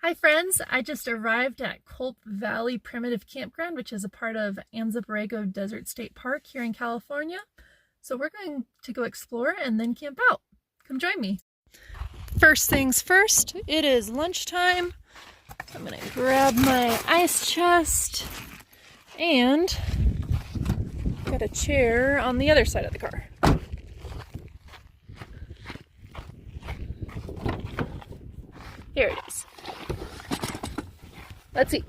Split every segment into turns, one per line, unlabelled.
Hi friends, I just arrived at Culp Valley Primitive Campground, which is a part of Anza-Borrego Desert State Park here in California. So we're going to go explore and then camp out. Come join me. First things first, it is lunchtime. I'm gonna grab my ice chest and got a chair on the other side of the car. Here it is. Let's eat.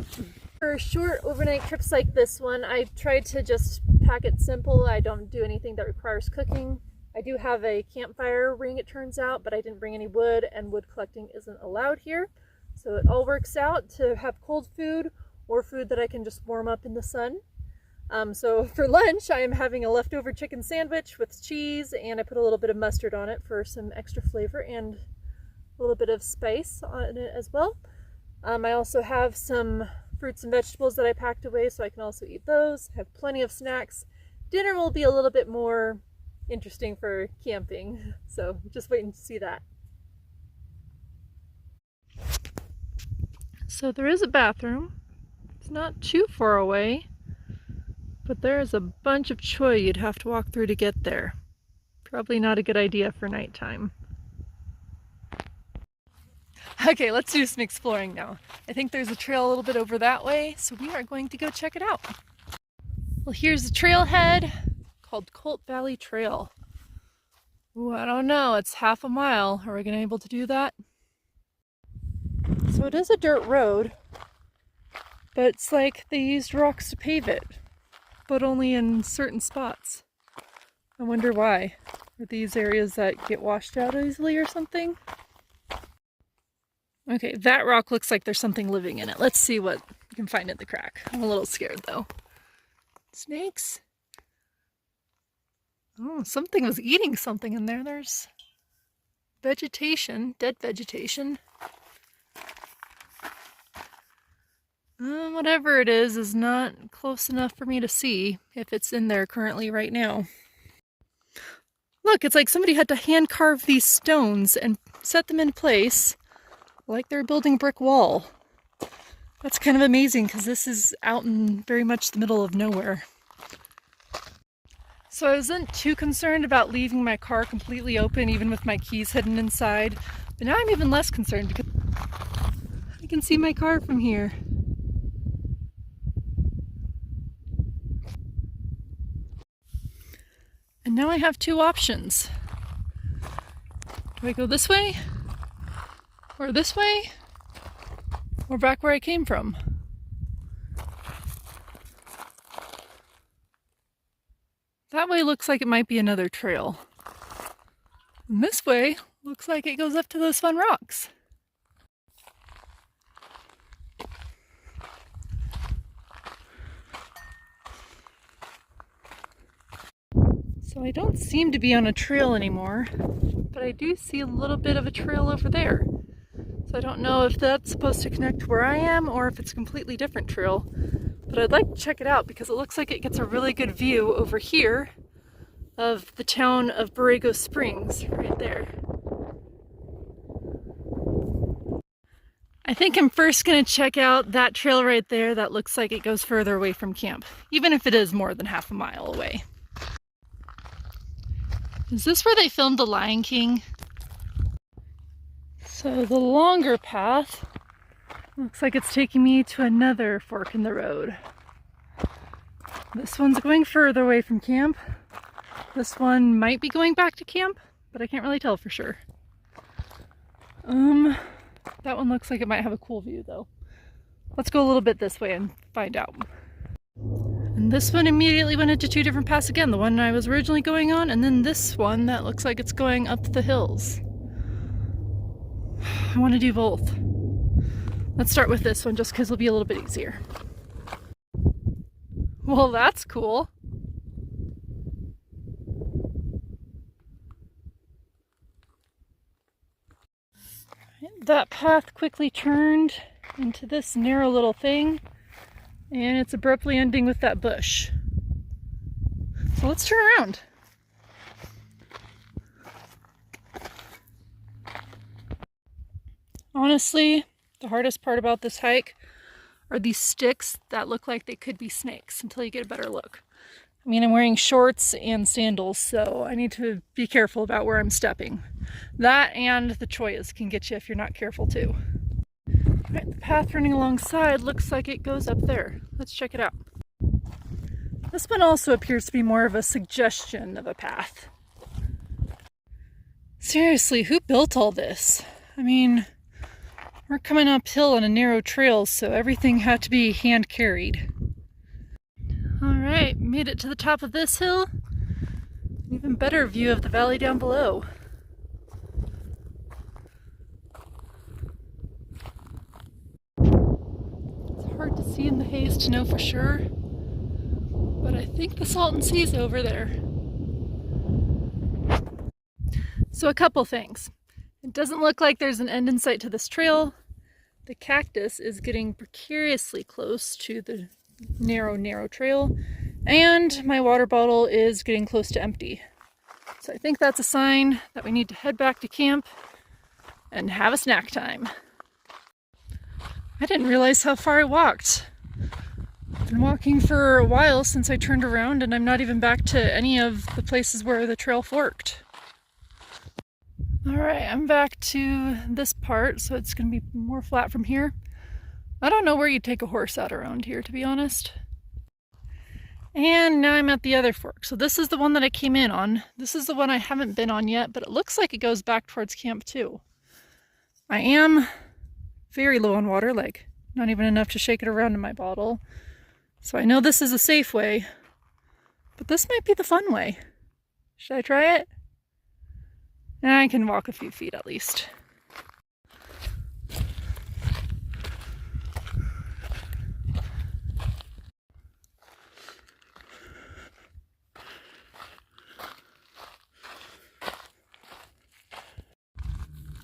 For short overnight trips like this one, I tried to just pack it simple. I don't do anything that requires cooking. I do have a campfire ring, it turns out, but I didn't bring any wood, and wood collecting isn't allowed here. So it all works out to have cold food or food that I can just warm up in the sun. So for lunch, I am having a leftover chicken sandwich with cheese, and I put a little bit of mustard on it for some extra flavor and a little bit of spice on it as well. I also have some fruits and vegetables that I packed away, so I can also eat those. I have plenty of snacks. Dinner will be a little bit more interesting for camping, so just waiting to see that. So there is a bathroom. It's not too far away, but there is a bunch of choy you'd have to walk through to get there. Probably not a good idea for nighttime. Okay, let's do some exploring now. I think there's a trail a little bit over that way, so we are going to go check it out. Well, here's the trailhead called Culp Valley Trail. Ooh, I don't know, it's half a mile. Are we gonna be able to do that? So it is a dirt road, but it's like they used rocks to pave it, but only in certain spots. I wonder why. Are these areas that get washed out easily or something? Okay, that rock looks like there's something living in it. Let's see what we can find in the crack. I'm a little scared though. Snakes? Oh, something was eating something in there. There's vegetation, dead vegetation. Whatever it is not close enough for me to see if it's in there currently right now. Look, it's like somebody had to hand carve these stones and set them in place like they're building a brick wall. That's kind of amazing because this is out in very much the middle of nowhere. So I wasn't too concerned about leaving my car completely open even with my keys hidden inside, but now I'm even less concerned because I can see my car from here. And now I have two options. Do I go this way? Or this way? Or back where I came from? That way looks like it might be another trail. And this way looks like it goes up to those fun rocks. So I don't seem to be on a trail anymore, but I do see a little bit of a trail over there. So I don't know if that's supposed to connect to where I am or if it's a completely different trail, but I'd like to check it out because it looks like it gets a really good view over here of the town of Borrego Springs right there. I think I'm first going to check out that trail right there that looks like it goes further away from camp, even if it is more than half a mile away. Is this where they filmed The Lion King? So the longer path looks like it's taking me to another fork in the road. This one's going further away from camp. This one might be going back to camp, but I can't really tell for sure. That one looks like it might have a cool view though. Let's go a little bit this way and find out. And this one immediately went into two different paths again. The one I was originally going on, and then this one that looks like it's going up the hills. I want to do both. Let's start with this one just because it'll be a little bit easier. Well, that's cool. That path quickly turned into this narrow little thing, and it's abruptly ending with that bush. So let's turn around. Honestly, The hardest part about this hike are these sticks that look like they could be snakes until you get a better look. I mean, I'm wearing shorts and sandals, so I need to be careful about where I'm stepping. That and the choyas can get you if you're not careful too. All right, the path running alongside looks like it goes up there. Let's check it out. This one also appears to be more of a suggestion of a path. Seriously, who built all this? I mean, we're coming uphill on a narrow trail, so everything had to be hand carried. All right, made it to the top of this hill. An even better view of the valley down below. It's hard to see in the haze to know for sure, but I think the Salton Sea's over there. So a couple things. It doesn't look like there's an end in sight to this trail. The cactus is getting precariously close to the narrow trail, and my water bottle is getting close to empty. So I think that's a sign that we need to head back to camp and have a snack time. I didn't realize how far I walked. I've been walking for a while since I turned around, and I'm not even back to any of the places where the trail forked. All right, I'm back to this part, so it's going to be more flat from here. I don't know where you take a horse out around here, to be honest. And now I'm at the other fork. So this is the one that I came in on. This is the one I haven't been on yet, but it looks like it goes back towards camp too. I am very low on water, like not even enough to shake it around in my bottle. So I know this is a safe way, but this might be the fun way. Should I try it? I can walk a few feet at least.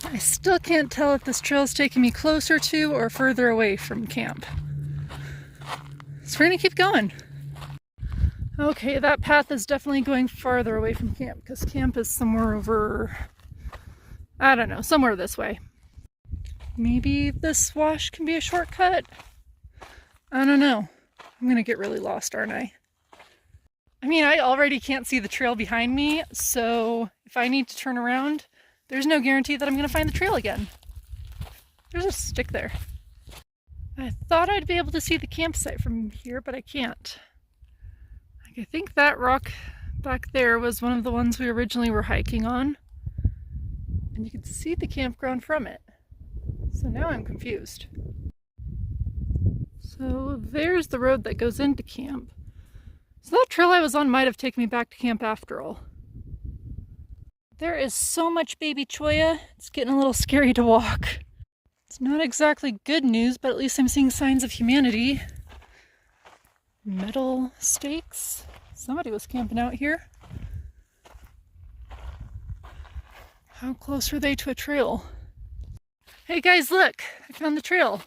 I still can't tell if this trail is taking me closer to or further away from camp. So we're gonna keep going. Okay, that path is definitely going farther away from camp because camp is somewhere over, I don't know, somewhere this way. Maybe this wash can be a shortcut? I don't know. I'm gonna get really lost, aren't I? I mean, I already can't see the trail behind me, so if I need to turn around, there's no guarantee that I'm gonna find the trail again. There's a stick there. I thought I'd be able to see the campsite from here, but I can't. I think that rock back there was one of the ones we originally were hiking on, and you could see the campground from it. So now I'm confused. So there's the road that goes into camp. So that trail I was on might have taken me back to camp after all. There is so much baby cholla, it's getting a little scary to walk. It's not exactly good news, but at least I'm seeing signs of humanity. Metal stakes. Somebody was camping out here. How close were they to a trail? Hey guys, look! I found the trail.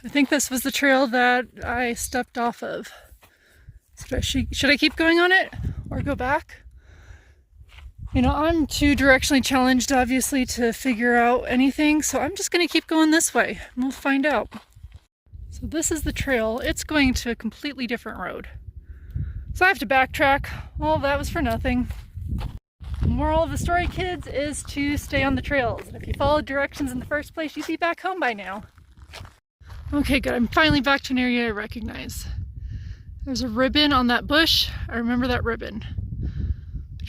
I think this was the trail that I stepped off of. Should I keep going on it or go back? You know, I'm too directionally challenged, obviously, to figure out anything, so I'm just going to keep going this way, and we'll find out. So this is the trail. It's going to a completely different road. So I have to backtrack. All that was for nothing. The moral of the story, kids, is to stay on the trails. And if you followed directions in the first place, you'd be back home by now. Okay, good. I'm finally back to an area I recognize. There's a ribbon on that bush. I remember that ribbon.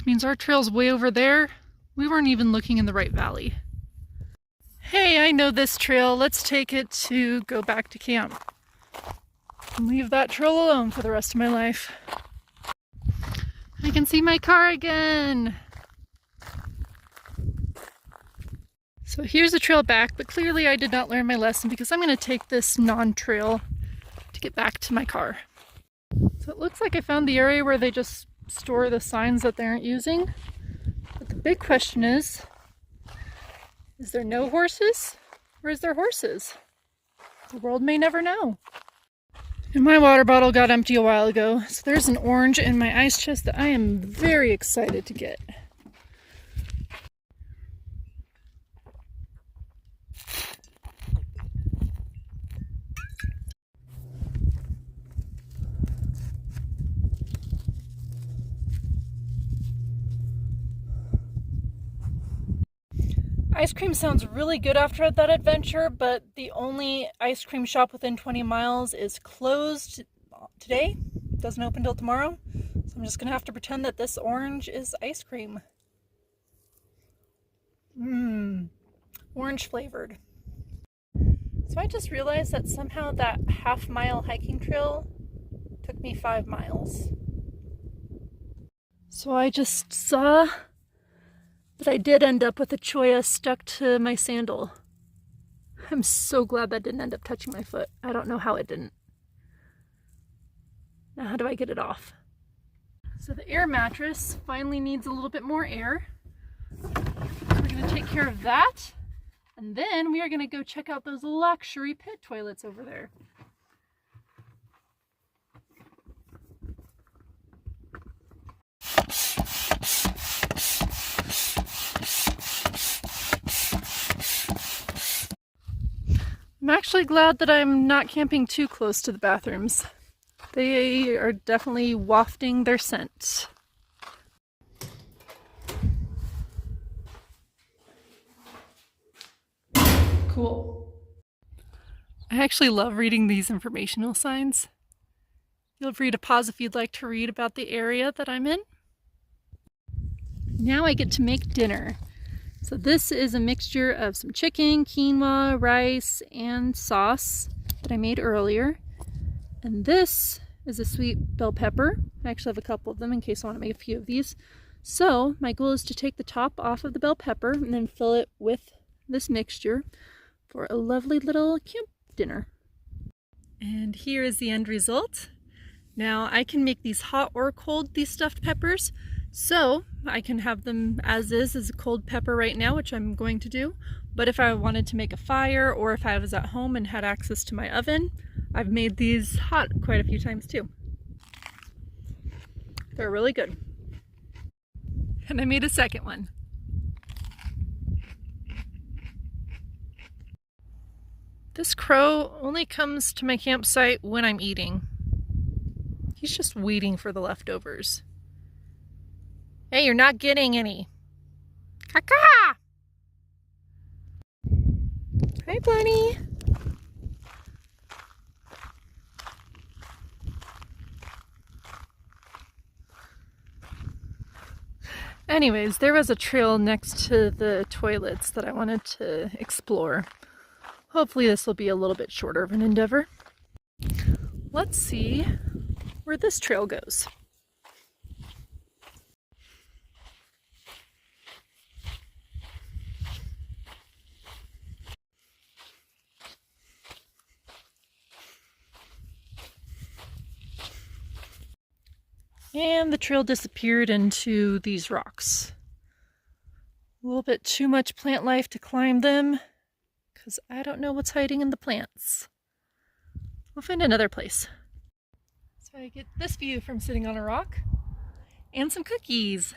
Means our trail's way over there. We weren't even looking in the right valley. Hey, I know this trail. Let's take it to go back to camp. And leave that trail alone for the rest of my life. I can see my car again. So here's the trail back, but clearly I did not learn my lesson because I'm going to take this non-trail to get back to my car. So it looks like I found the area where they just store the signs that they aren't using. But the big question is there no horses? Or is there horses? The world may never know. And my water bottle got empty a while ago, so there's an orange in my ice chest that I am very excited to get. Ice cream sounds really good after that adventure, but the only ice cream shop within 20 miles is closed today. Doesn't open till tomorrow. So I'm just gonna have to pretend that this orange is ice cream. Orange flavored. So I just realized that somehow that half-mile hiking trail took me 5 miles. So I just saw that I did end up with a cholla stuck to my sandal. I'm so glad that didn't end up touching my foot. I don't know how it didn't. Now how do I get it off? So the air mattress finally needs a little bit more air. So we're gonna take care of that. And then we are gonna go check out those luxury pit toilets over there. I'm actually glad that I'm not camping too close to the bathrooms. They are definitely wafting their scent. Cool. I actually love reading these informational signs. Feel free to pause if you'd like to read about the area that I'm in. Now I get to make dinner. So this is a mixture of some chicken, quinoa, rice, and sauce that I made earlier. And this is a sweet bell pepper. I actually have a couple of them in case I want to make a few of these. So my goal is to take the top off of the bell pepper and then fill it with this mixture for a lovely little camp dinner. And here is the end result. Now I can make these hot or cold, these stuffed peppers. So I can have them as a cold pepper right now, which I'm going to do. But if I wanted to make a fire, or if I was at home and had access to my oven, I've made these hot quite a few times too. They're really good. And I made a second one. This crow only comes to my campsite when I'm eating. He's just waiting for the leftovers. Hey, you're not getting any. Caca! Hi, bunny. Anyways, there was a trail next to the toilets that I wanted to explore. Hopefully this will be a little bit shorter of an endeavor. Let's see where this trail goes. And the trail disappeared into these rocks. A little bit too much plant life to climb them, because I don't know what's hiding in the plants. We'll find another place. So I get this view from sitting on a rock, and some cookies.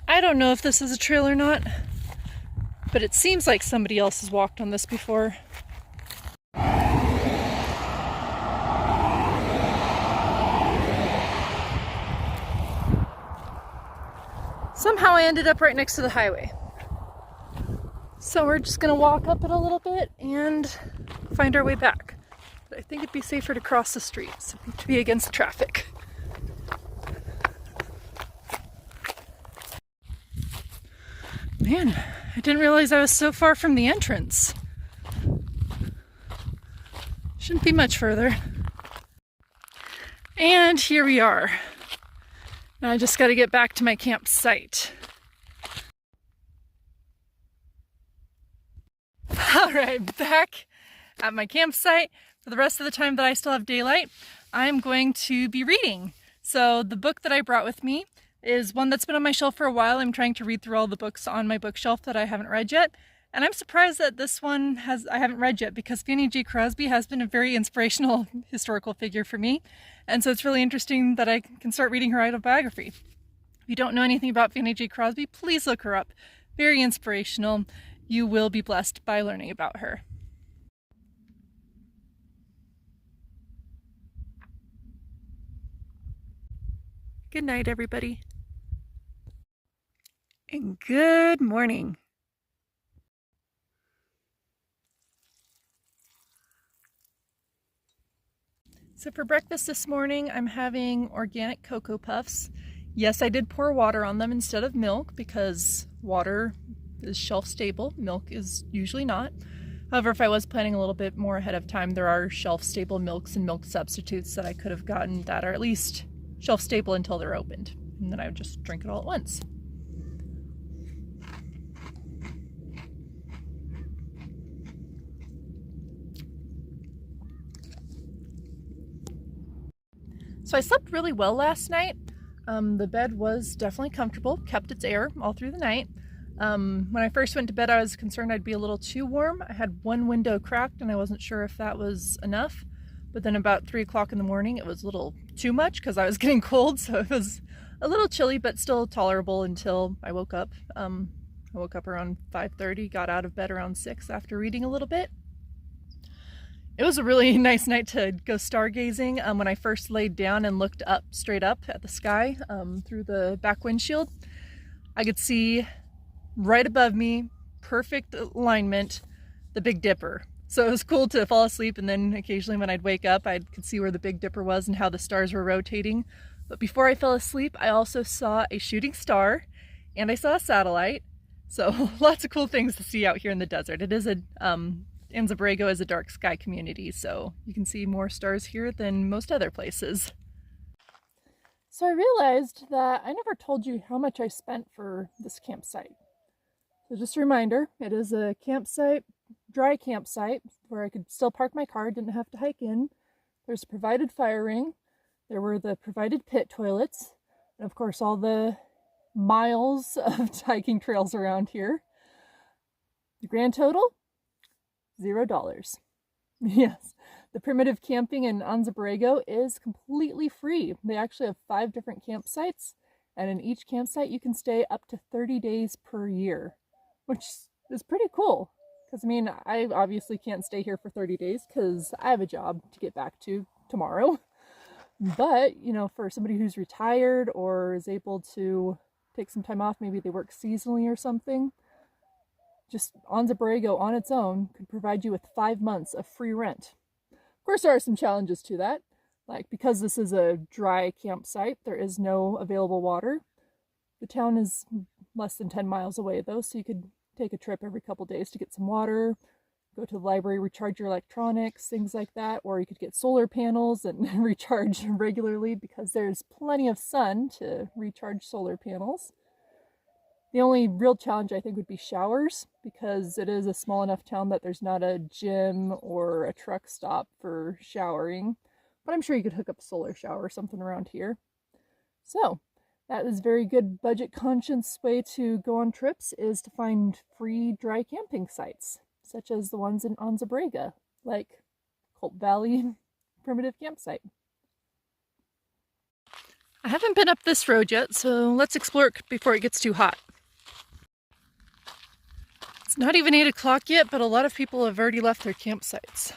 I don't know if this is a trail or not, but it seems like somebody else has walked on this before. Somehow I ended up right next to the highway. So we're just gonna walk up it a little bit and find our way back. But I think it'd be safer to cross the street, so to be against the traffic. Man, I didn't realize I was so far from the entrance. Shouldn't be much further. And here we are. Now I just got to get back to my campsite. All right, back at my campsite. For the rest of the time that I still have daylight, I'm going to be reading. So the book that I brought with me is one that's been on my shelf for a while. I'm trying to read through all the books on my bookshelf that I haven't read yet. And I'm surprised that this one I haven't read yet, because Fanny J. Crosby has been a very inspirational historical figure for me. And so it's really interesting that I can start reading her autobiography. If you don't know anything about Fanny J. Crosby, please look her up. Very inspirational. You will be blessed by learning about her. Good night, everybody. and good morning. So for breakfast this morning, I'm having organic Cocoa Puffs. Yes, I did pour water on them instead of milk because water is shelf stable. Milk is usually not. However, if I was planning a little bit more ahead of time, there are shelf stable milks and milk substitutes that I could have gotten that are at least shelf stable until they're opened. And then I would just drink it all at once. So I slept really well last night. The bed was definitely comfortable, kept its air all through the night. When I first went to bed, I was concerned I'd be a little too warm. I had one window cracked and I wasn't sure if that was enough. But then about 3 o'clock in the morning, it was a little too much because I was getting cold. So it was a little chilly, but still tolerable until I woke up. I woke up around 5:30, got out of bed around 6 after reading a little bit. It was a really nice night to go stargazing. When I first laid down and looked up, straight up at the sky through the back windshield, I could see right above me, perfect alignment, the Big Dipper. So it was cool to fall asleep, and then occasionally when I'd wake up, I could see where the Big Dipper was and how the stars were rotating. But before I fell asleep, I also saw a shooting star and I saw a satellite. So lots of cool things to see out here in the desert. It is Anza-Borrego is a dark sky community, so you can see more stars here than most other places. So I realized that I never told you how much I spent for this campsite. So just a reminder, it is a campsite, dry campsite, where I could still park my car, didn't have to hike in. There's a provided fire ring. There were the provided pit toilets, and of course all the miles of hiking trails around here. The grand total? $0. Yes, the primitive camping in Anza-Borrego is completely free. They actually have 5 different campsites, and in each campsite you can stay up to 30 days per year, which is pretty cool. Because I mean, I obviously can't stay here for 30 days because I have a job to get back to tomorrow. But, you know, for somebody who's retired or is able to take some time off, maybe they work seasonally or something, just Anza-Borrego on its own could provide you with 5 months of free rent. Of course, there are some challenges to that. Like, because this is a dry campsite, there is no available water. The town is less than 10 miles away though, so you could take a trip every couple days to get some water, go to the library, recharge your electronics, things like that, or you could get solar panels and recharge regularly because there's plenty of sun to recharge solar panels. The only real challenge I think would be showers, because it is a small enough town that there's not a gym or a truck stop for showering. But I'm sure you could hook up a solar shower or something around here. So that is a very good budget conscious way to go on trips, is to find free dry camping sites, such as the ones in Anza-Borrego, like Colt Valley Primitive Campsite. I haven't been up this road yet, so let's explore it before it gets too hot. It's not even 8 o'clock yet, but a lot of people have already left their campsites.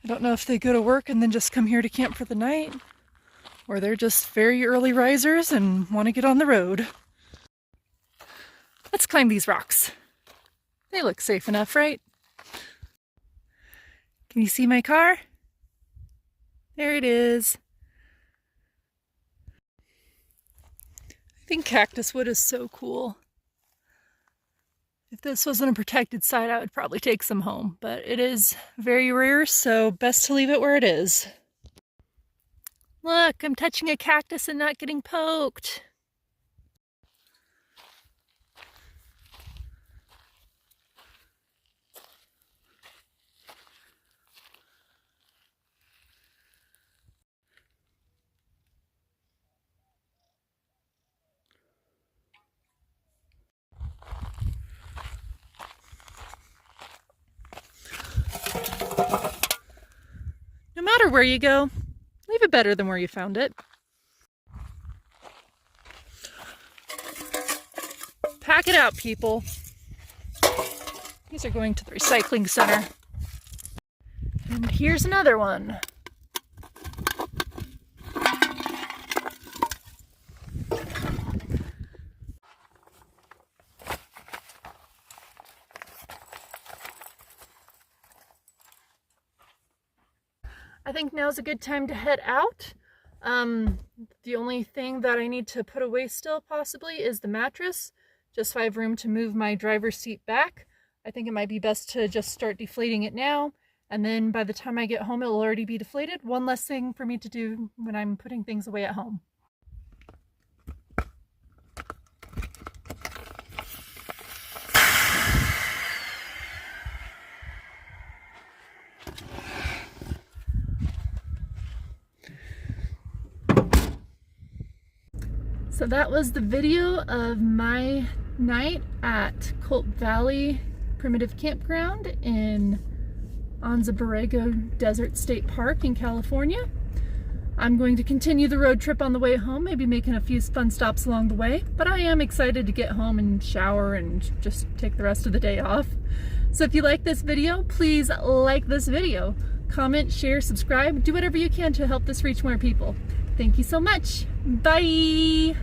I don't know if they go to work and then just come here to camp for the night, or they're just very early risers and want to get on the road. Let's climb these rocks. They look safe enough, right? Can you see my car? There it is. I think cactus wood is so cool. If this wasn't a protected site, I would probably take some home, but it is very rare, so best to leave it where it is. Look, I'm touching a cactus and not getting poked. No matter where you go, leave it better than where you found it. Pack it out, people. These are going to the recycling center. And here's another one. I think now's a good time to head out. The only thing that I need to put away still possibly is the mattress, just so I have room to move my driver's seat back. I think it might be best to just start deflating it now, and then by the time I get home, it'll already be deflated. One less thing for me to do when I'm putting things away at home. So that was the video of my night at Colt Valley Primitive Campground in Anza-Borrego Desert State Park in California. I'm going to continue the road trip on the way home, maybe making a few fun stops along the way, but I am excited to get home and shower and just take the rest of the day off. So if you like this video, please like this video. Comment, share, subscribe, do whatever you can to help this reach more people. Thank you so much. Bye!